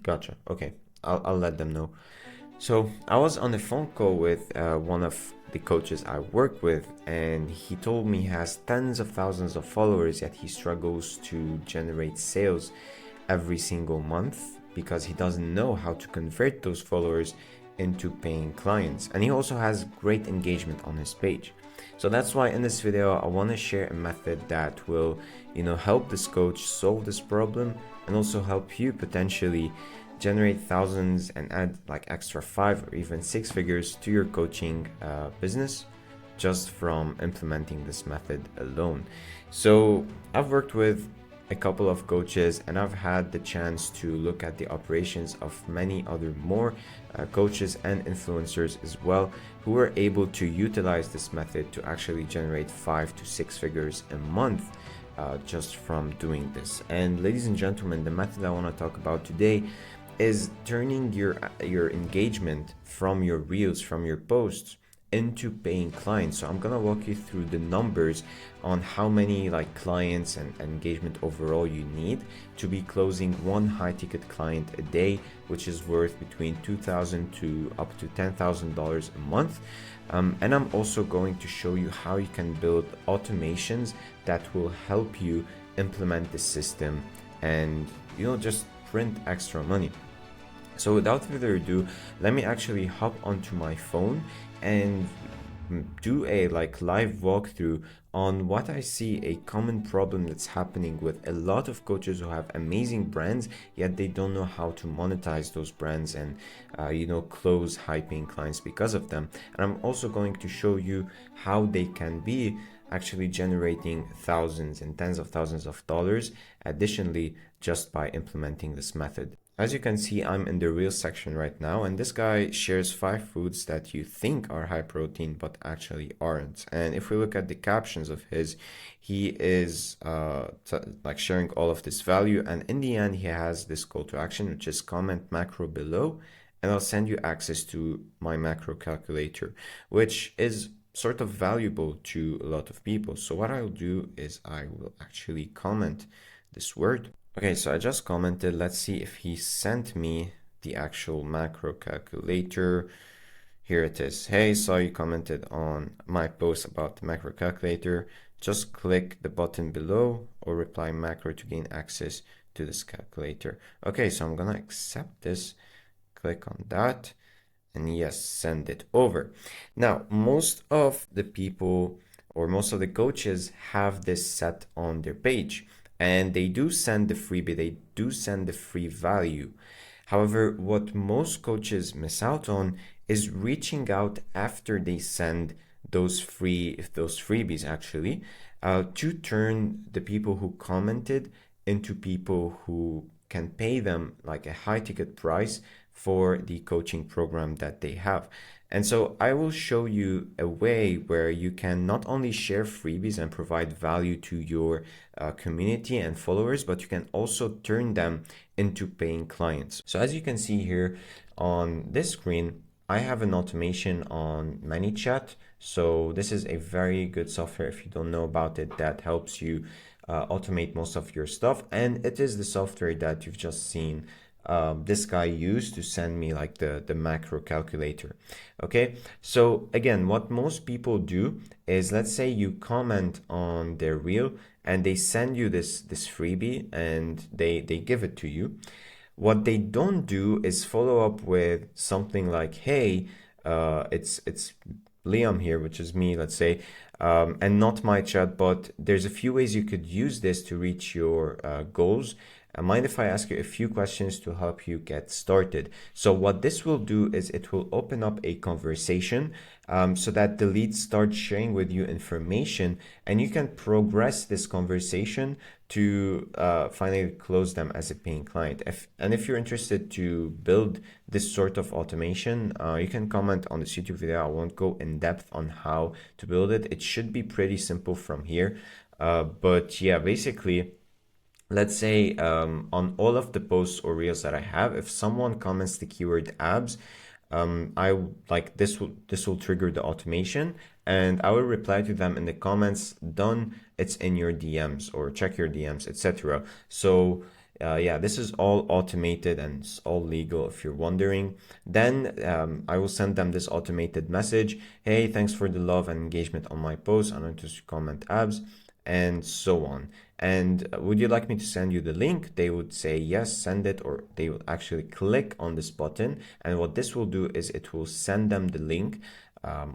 Gotcha. Okay, I'll let them know. So I was on a phone call with one of the coaches I work with, and he told me he has tens of thousands of followers, yet he struggles to generate sales every single month because he doesn't know how to convert those followers into paying clients. And he also has great engagement on his page. So that's why in this video I want to share a method that will, help this coach solve this problem and also help you potentially generate thousands and add like extra 5 or even 6 figures to your coaching business just from implementing this method alone. So I've worked with a couple of coaches and I've had the chance to look at the operations of many other more coaches and influencers as well who were able to utilize this method to actually generate 5 to 6 figures a month just from doing this. And ladies and gentlemen, the method I want to talk about today is turning your engagement from your reels, from your posts, into paying clients. So I'm gonna walk you through the numbers on how many like clients and engagement overall you need to be closing one high ticket client a day, which is worth between $2,000 to up to $10,000 a month. And I'm also going to show you how you can build automations that will help you implement the system and just print extra money. So without further ado, let me actually hop onto my phone and do a live walkthrough on what I see a common problem that's happening with a lot of coaches who have amazing brands, yet they don't know how to monetize those brands and close high paying clients because of them. And I'm also going to show you how they can be actually generating thousands and tens of thousands of dollars additionally just by implementing this method. As you can see, I'm in the Reels section right now, and this guy shares 5 foods that you think are high protein but actually aren't. And if we look at the captions of his, he is sharing all of this value, and in the end he has this call to action, which is comment macro below and I'll send you access to my macro calculator, which is sort of valuable to a lot of people. So what I'll do is I will actually comment this word. Okay, so I just commented. Let's see if he sent me the actual macro calculator. Here it is. Hey, saw you commented on my post about the macro calculator. Just click the button below or reply macro to gain access to this calculator. Okay, so I'm gonna accept this. Click on that. And yes, send it over. Now, most of the people or most of the coaches have this set on their page and they do send the freebie, they do send the free value. However, what most coaches miss out on is reaching out after they send those freebies actually to turn the people who commented into people who can pay them like a high ticket price for the coaching program that they have. And so I will show you a way where you can not only share freebies and provide value to your community and followers, but you can also turn them into paying clients. So as you can see here on this screen, I have an automation on ManyChat. So this is a very good software, if you don't know about it, that helps you automate most of your stuff. And it is the software that you've just seen this guy used to send me like the macro calculator. Okay, so again, what most people do is, let's say you comment on their reel and they send you this freebie and they give it to you. What they don't do is follow up with something like, hey, it's Liam here, which is me, let's say, and not my chat, but there's a few ways you could use this to reach your goals. Mind if I ask you a few questions to help you get started? So what this will do is it will open up a conversation so that the leads start sharing with you information and you can progress this conversation to finally close them as a paying client. If you're interested to build this sort of automation, you can comment on this YouTube video. I won't go in depth on how to build it. It should be pretty simple from here. But yeah, basically, let's say on all of the posts or reels that I have, if someone comments the keyword abs, I like this will trigger the automation and I will reply to them in the comments, done, it's in your DMs or check your DMs, etc. So Yeah, this is all automated and it's all legal if you're wondering. Then I will send them this automated message. Hey, thanks for the love and engagement on my post. I noticed you comment abs and so on. And would you like me to send you the link? They would say yes, send it, or they would actually click on this button. And what this will do is it will send them the link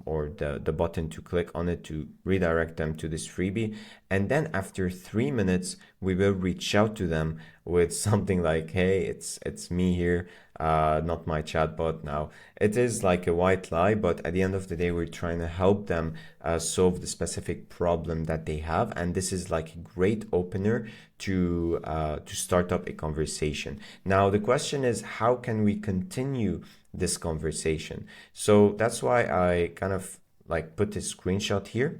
or the button to click on it to redirect them to this freebie. And then after 3 minutes, we will reach out to them with something like, hey, it's me here, not my chatbot now. It is like a white lie, but at the end of the day, we're trying to help them solve the specific problem that they have. And this is like a great opener to start up a conversation. Now, the question is, how can we continue this conversation? So that's why I kind of like put this screenshot here.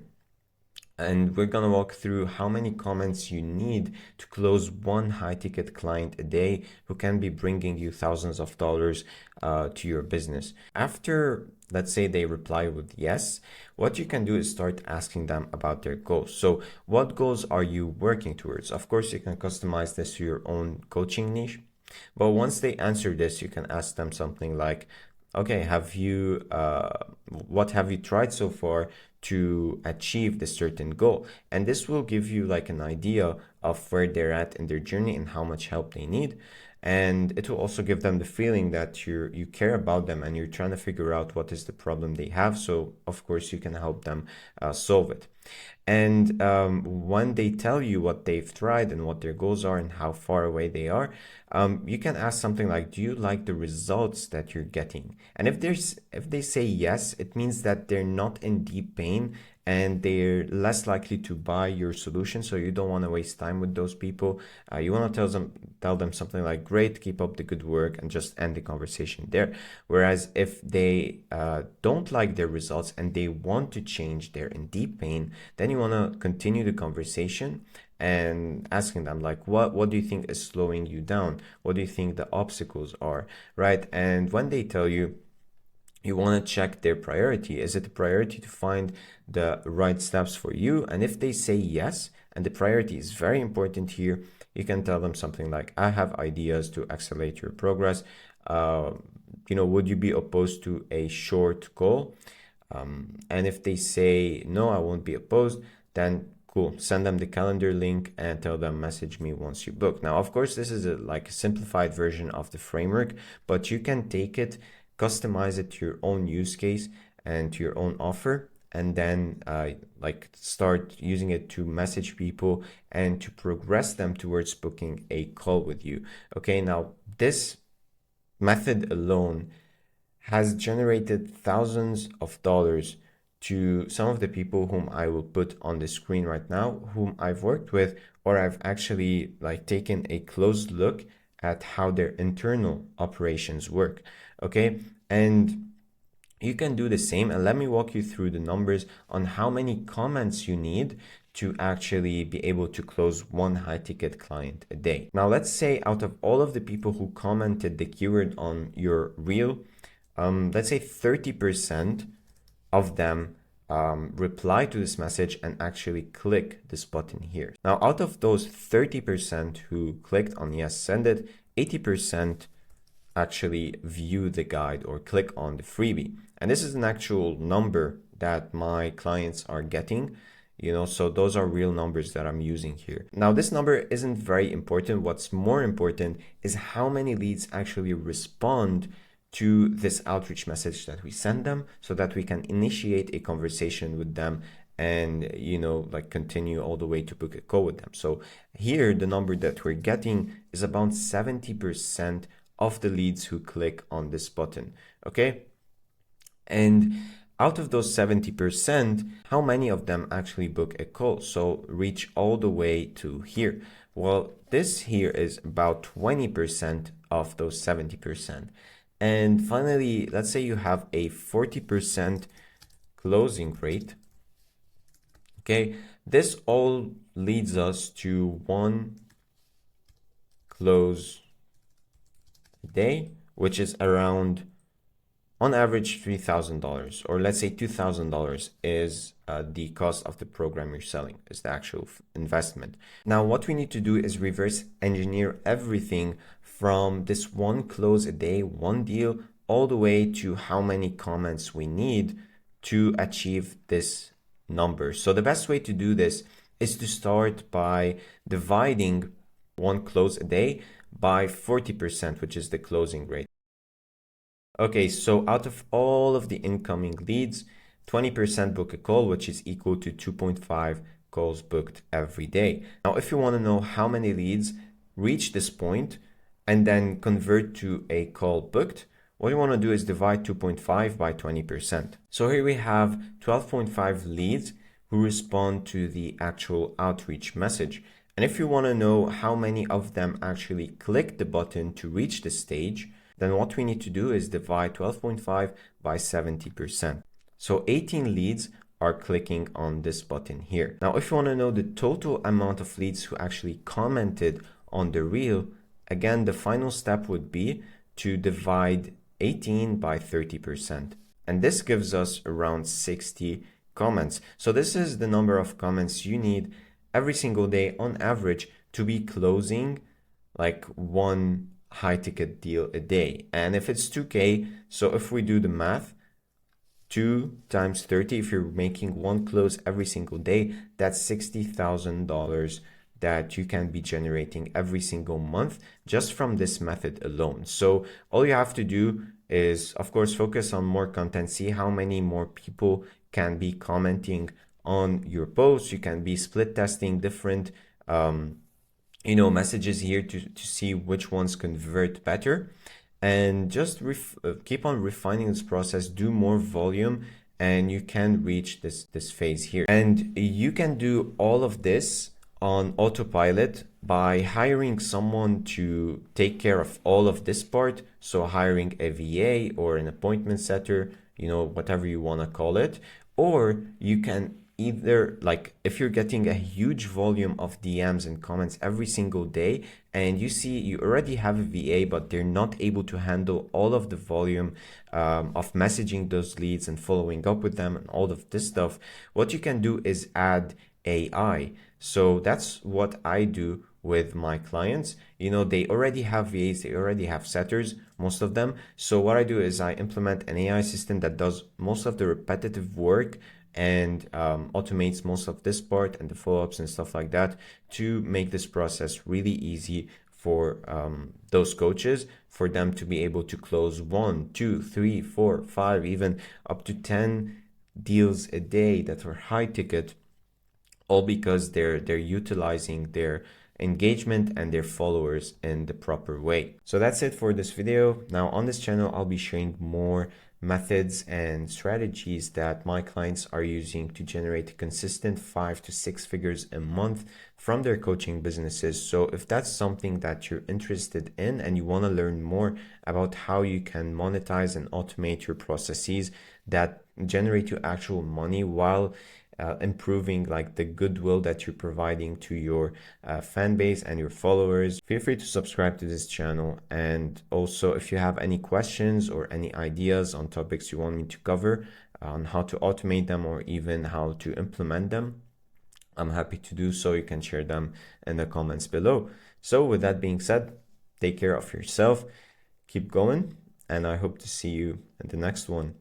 And we're gonna walk through how many comments you need to close one high ticket client a day who can be bringing you thousands of dollars to your business. After, let's say they reply with yes, what you can do is start asking them about their goals. So what goals are you working towards? Of course, you can customize this to your own coaching niche. But once they answer this, you can ask them something like, okay, what have you tried so far to achieve this certain goal? And this will give you like an idea of where they're at in their journey and how much help they need. And it will also give them the feeling that you care about them and you're trying to figure out what is the problem they have. So of course you can help them solve it. And when they tell you what they've tried and what their goals are and how far away they are, you can ask something like, do you like the results that you're getting? And if they say yes, it means that they're not in deep pain and they're less likely to buy your solution. So you don't want to waste time with those people. You want to tell them something like, great, keep up the good work, and just end the conversation there. Whereas if they don't like their results and they want to change, they're in deep pain, then you want to continue the conversation and asking them like, what do you think is slowing you down? What do you think the obstacles are, right? And when they tell you, you want to check their priority. Is it a priority to find the right steps for you? And if they say yes, and the priority is very important here, you can tell them something like, I have ideas to accelerate your progress. Would you be opposed to a short call? And if they say, no, I won't be opposed, then cool, send them the calendar link and tell them message me once you book. Now, of course, this is like a simplified version of the framework, but you can take it, customize it to your own use case and to your own offer, and then start using it to message people and to progress them towards booking a call with you. Okay, now this method alone has generated thousands of dollars to some of the people whom I will put on the screen right now, whom I've worked with, or I've actually taken a close look at how their internal operations work. Okay, and you can do the same, and let me walk you through the numbers on how many comments you need to actually be able to close one high ticket client a day. Now, let's say out of all of the people who commented the keyword on your reel, let's say 30% of them reply to this message and actually click this button here. Now, out of those 30% who clicked on yes, send it, 80% actually view the guide or click on the freebie. And this is an actual number that my clients are getting, so those are real numbers that I'm using here. Now, this number isn't very important. What's more important is how many leads actually respond to this outreach message that we send them, so that we can initiate a conversation with them and continue all the way to book a call with them. So here the number that we're getting is about 70% of the leads who click on this button. Okay, and out of those 70%, how many of them actually book a call? So reach all the way to here. Well, this here is about 20% of those 70%. And finally, let's say you have a 40% closing rate. Okay, this all leads us to one close a day, which is around On average, $3,000, or let's say $2,000 is the cost of the program you're selling, is the actual investment. Now, what we need to do is reverse engineer everything from this one close a day, one deal, all the way to how many comments we need to achieve this number. So the best way to do this is to start by dividing one close a day by 40%, which is the closing rate. Okay, so out of all of the incoming leads, 20% book a call, which is equal to 2.5 calls booked every day. Now, if you want to know how many leads reach this point and then convert to a call booked, what you want to do is divide 2.5 by 20%. So here we have 12.5 leads who respond to the actual outreach message. And if you want to know how many of them actually click the button to reach the stage, then what we need to do is divide 12.5 by 70%. So 18 leads are clicking on this button here. Now, if you want to know the total amount of leads who actually commented on the reel, again, the final step would be to divide 18 by 30%. And this gives us around 60 comments. So this is the number of comments you need every single day on average to be closing like one high ticket deal a day. And if it's 2K, so if we do the math, 2 times 30, if you're making one close every single day, that's $60,000 that you can be generating every single month just from this method alone. So all you have to do is, of course, focus on more content, see how many more people can be commenting on your posts. You can be split testing different messages here to see which ones convert better, and just keep on refining this process, do more volume, and you can reach this phase here. And you can do all of this on autopilot by hiring someone to take care of all of this part. So hiring a VA or an appointment setter, whatever you want to call it, or you can either, like, if you're getting a huge volume of DMs and comments every single day and you see you already have a VA but they're not able to handle all of the volume of messaging those leads and following up with them and all of this stuff, what you can do is add AI. So that's what I do with my clients. They already have VAs, they already have setters, most of them. So what I do is I implement an AI system that does most of the repetitive work and automates most of this part and the follow-ups and stuff like that to make this process really easy for those coaches, for them to be able to close 1, 2, 3, 4, 5, even up to 10 deals a day that are high ticket, all because they're utilizing their engagement and their followers in the proper way. So that's it for this video. Now on this channel, I'll be sharing more methods and strategies that my clients are using to generate consistent 5 to 6 figures a month from their coaching businesses. So if that's something that you're interested in and you want to learn more about how you can monetize and automate your processes that generate you actual money while improving like the goodwill that you're providing to your fan base and your followers, feel free to subscribe to this channel. And also, if you have any questions or any ideas on topics you want me to cover on how to automate them or even how to implement them, I'm happy to do so. You can share them in the comments below. So with that being said, take care of yourself, keep going, and I hope to see you in the next one.